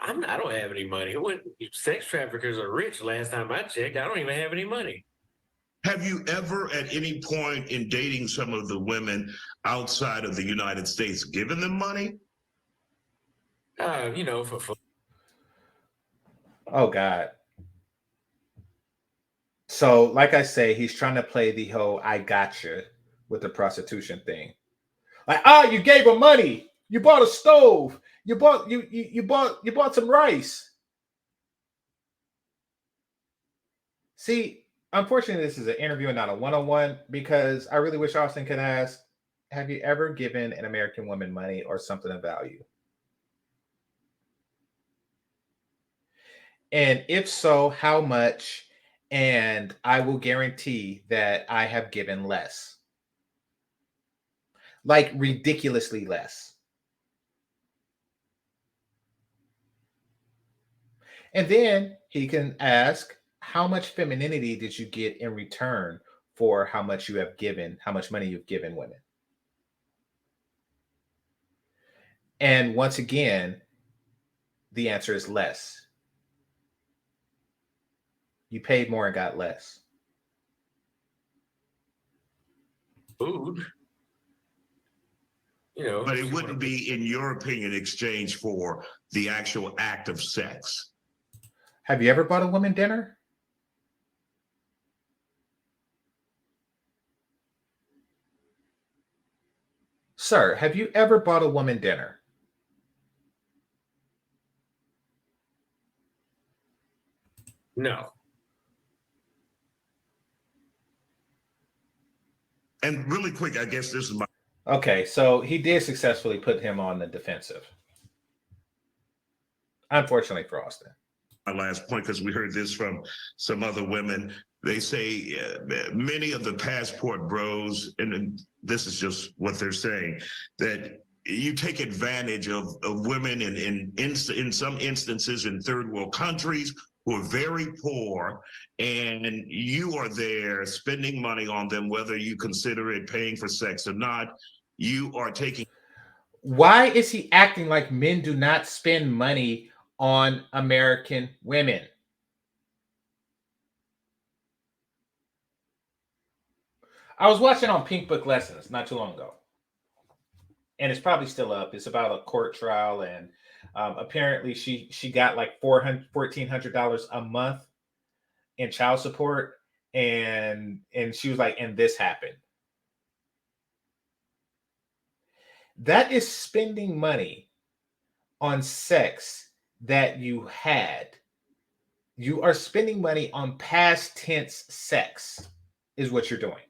I don't have any money. Sex traffickers are rich. Last time I checked, I don't even have any money. Have you ever, at any point in dating some of the women outside of the United States, given them money? You know, for Oh, God. So, like I say, he's trying to play the whole I gotcha with the prostitution thing. Like, you gave her money. You bought a stove. You bought some rice. See, unfortunately, this is an interview and not a one-on-one, because I really wish Auston could ask, have you ever given an American woman money or something of value? And if so, how much? And I will guarantee that I have given less. Like ridiculously less. And then he can ask, how much femininity did you get in return for how much you have given, how much money you've given women? And once again, the answer is less. You paid more and got less. food. You know, But it wouldn't be, in your opinion, exchange for the actual act of sex. Have you ever bought a woman dinner? Sir, have you ever bought a woman dinner? No. And really quick, I guess this is my Okay, so he did successfully put him on the defensive. Unfortunately for Auston. last point, because we heard this from some other women. They say many of the passport bros, and this is just what they're saying, that you take advantage of women in some instances in third world countries who are very poor, and you are there spending money on them, whether you consider it paying for sex or not. You are taking. Why is he acting like men do not spend money on American women? I was watching on Pink Book Lessons not too long ago, and it's probably still up. It's about a court trial, and apparently she got like $1,400 a month in child support, and she was like, and this happened. That is spending money on sex that you had. You are spending money on past tense sex, is what you're doing.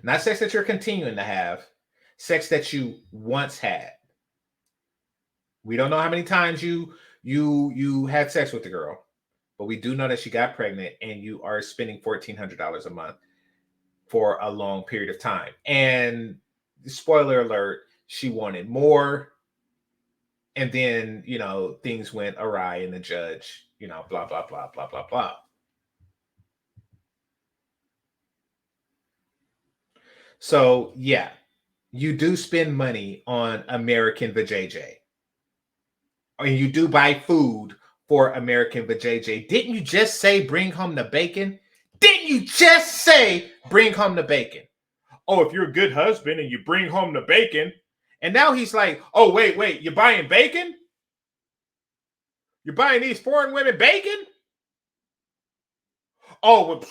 Not sex that you're continuing to have, sex that you once had. We don't know how many times you had sex with the girl, but we do know that she got pregnant, and you are spending $1,400 a month for a long period of time. And spoiler alert, she wanted more. And then, things went awry, and the judge, blah, blah, blah, blah, blah, blah. So, yeah, you do spend money on American vajayjay. Or you do buy food for American vajayjay. Didn't you just say bring home the bacon? Didn't you just say bring home the bacon? Oh, if you're a good husband and you bring home the bacon. And now he's like, oh, wait, you're buying bacon? You're buying these foreign women bacon? Oh,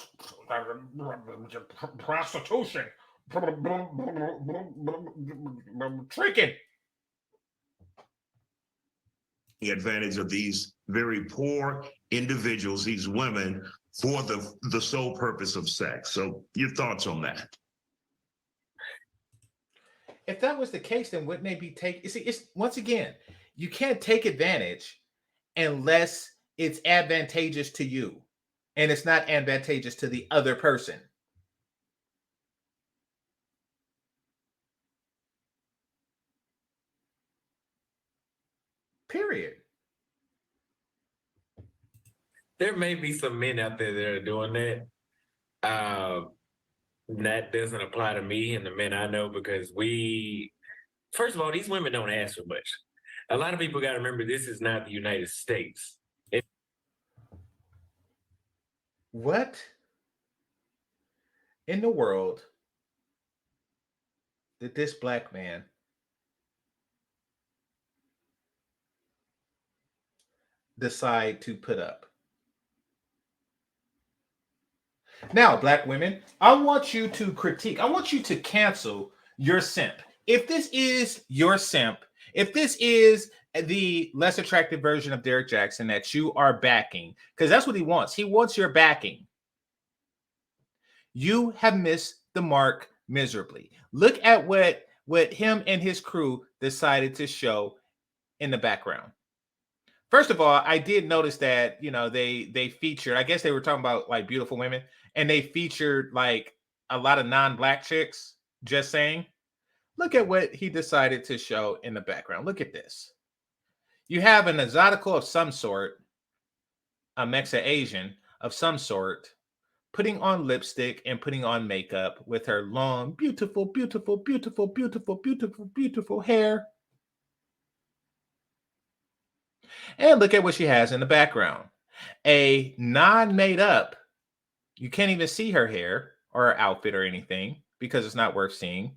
prostitution. Tricking. The advantage of these very poor individuals, these women, for the sole purpose of sex. So your thoughts on that? If that was the case, then wouldn't they be taking? See, it's once again, you can't take advantage unless it's advantageous to you, and it's not advantageous to the other person. Period. There may be some men out there that are doing that. That doesn't apply to me and the men I know, because first of all, these women don't ask for much. A lot of people got to remember, this is not the United States. What in the world did this black man decide to put up? Now, black women, I want you to critique. I want you to cancel your simp. If this is your simp, if this is the less attractive version of Derek Jackson that you are backing, because that's what he wants. He wants your backing. You have missed the mark miserably. Look at what him and his crew decided to show in the background. First of all, I did notice that, they featured, I guess they were talking about like beautiful women, and they featured like a lot of non-black chicks. Just saying. Look at what he decided to show in the background. Look at this. You have an exotical of some sort, a Mexa-Asian of some sort, putting on lipstick and putting on makeup with her long, beautiful, beautiful, beautiful, beautiful, beautiful, beautiful hair. And look at what she has in the background. A non-made up, you can't even see her hair or her outfit or anything because it's not worth seeing,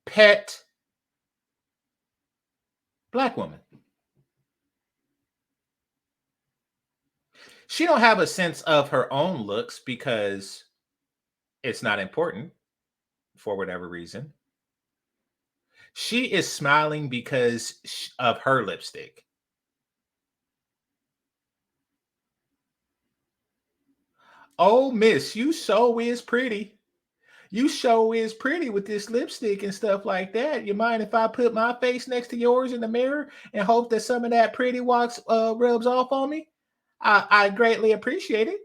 pet black woman. She don't have a sense of her own looks because it's not important for whatever reason. She is smiling because of her lipstick. Oh, miss, you so is pretty. You so is pretty with this lipstick and stuff like that. You mind if I put my face next to yours in the mirror and hope that some of that pretty wax rubs off on me? I greatly appreciate it.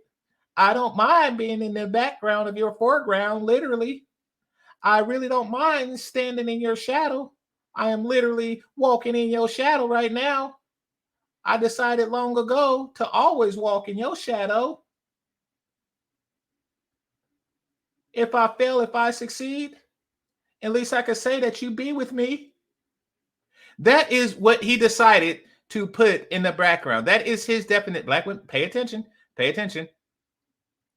I don't mind being in the background of your foreground, literally. I really don't mind standing in your shadow. I am literally walking in your shadow right now. I decided long ago to always walk in your shadow. If I fail, if I succeed, at least I could say that you be with me. That is what he decided to put in the background. That is his definite. Black women, pay attention. Pay attention.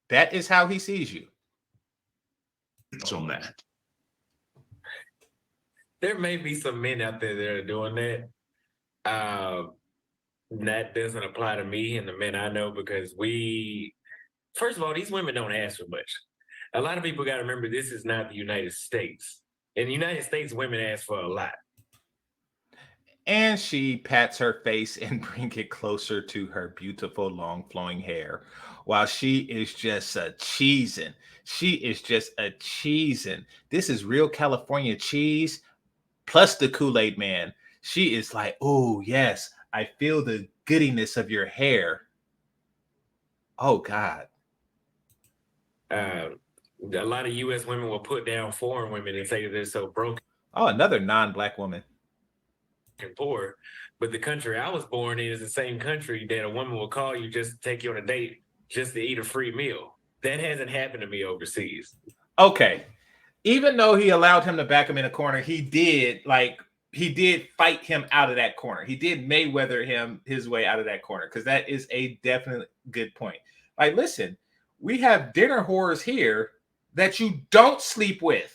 That is how he sees you. On that. There may be some men out there that are doing that. That doesn't apply to me and the men I know, because first of all, these women don't ask for much. A lot of people got to remember, this is not the United States. In the United States, women ask for a lot. And she pats her face and bring it closer to her beautiful long flowing hair while she is just a cheesing. She is just a cheesing. This is real California cheese plus the Kool-Aid man. She is like, oh, yes, I feel the goodiness of your hair. Oh, God. A lot of U.S. women will put down foreign women and say that they're so broken Oh, another non-black woman. and poor. But the country I was born in is the same country that a woman will call you just to take you on a date, just to eat a free meal. That hasn't happened to me overseas. Okay. Even though he allowed him to back him in a corner, he did fight him out of that corner. He did Mayweather him his way out of that corner, because that is a definite good point. Like, listen, we have dinner whores here that you don't sleep with.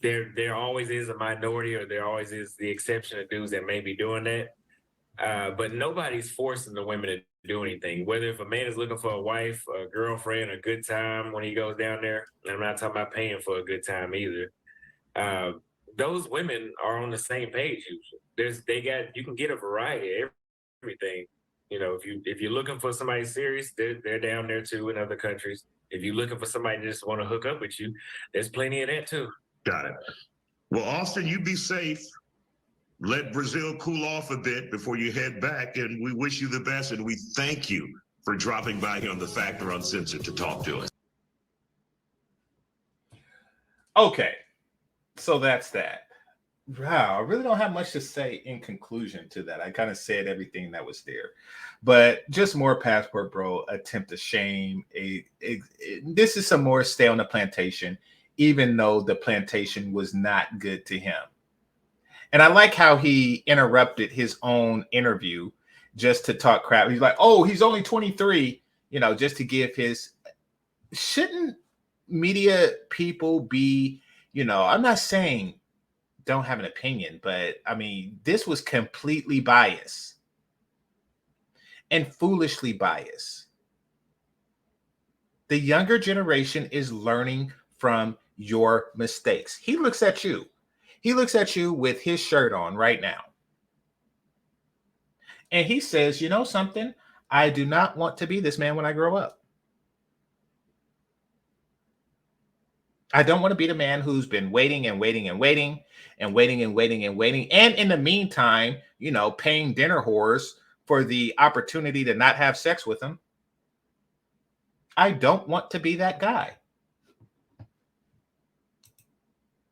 There always is a minority, or there always is the exception of dudes that may be doing that. But nobody's forcing the women to do anything. Whether if a man is looking for a wife, a girlfriend, a good time when he goes down there, and I'm not talking about paying for a good time either. Those women are on the same page usually. You can get a variety of everything. You know, if you're looking for somebody serious, they're down there too in other countries. If you're looking for somebody that just want to hook up with you, there's plenty of that too. Got it. Well, Auston, you be safe. Let Brazil cool off a bit before you head back, and we wish you the best, and we thank you for dropping by here on The Factor Uncensored to talk to us. Okay, so that's that. Wow, I really don't have much to say in conclusion to that. I kind of said everything that was there, but just more Passport Bro attempt to shame this is some more stay on the plantation, even though the plantation was not good to him. And I like how he interrupted his own interview just to talk crap. He's like, oh, he's only 23, just to give his. Shouldn't media people be, I'm not saying don't have an opinion, but I mean, this was completely biased and foolishly biased. The younger generation is learning from your mistakes. He looks at you. He looks at you with his shirt on right now. And he says, you know something? I do not want to be this man when I grow up. I don't want to be the man who's been waiting and waiting and waiting and waiting and waiting and waiting. And in the meantime, paying dinner whores for the opportunity to not have sex with them. I don't want to be that guy.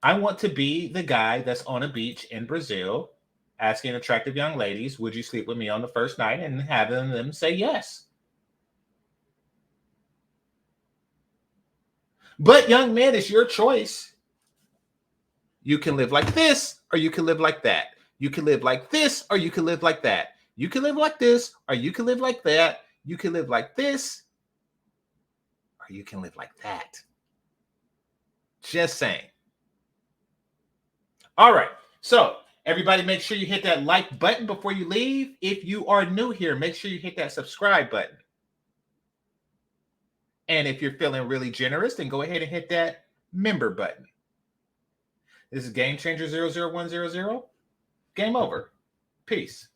I want to be the guy that's on a beach in Brazil asking attractive young ladies, would you sleep with me on the first night, and having them say yes. But young man, it's your choice. You can live like this, or you can live like that. You can live like this, or you can live like that. You can live like this, or you can live like that. You can live like this, or you can live like that. Just saying. All right. So everybody, make sure you hit that like button before you leave. If you are new here, make sure you hit that subscribe button. And if you're feeling really generous, then go ahead and hit that member button. This is GameChanger 00100. Game over. Peace.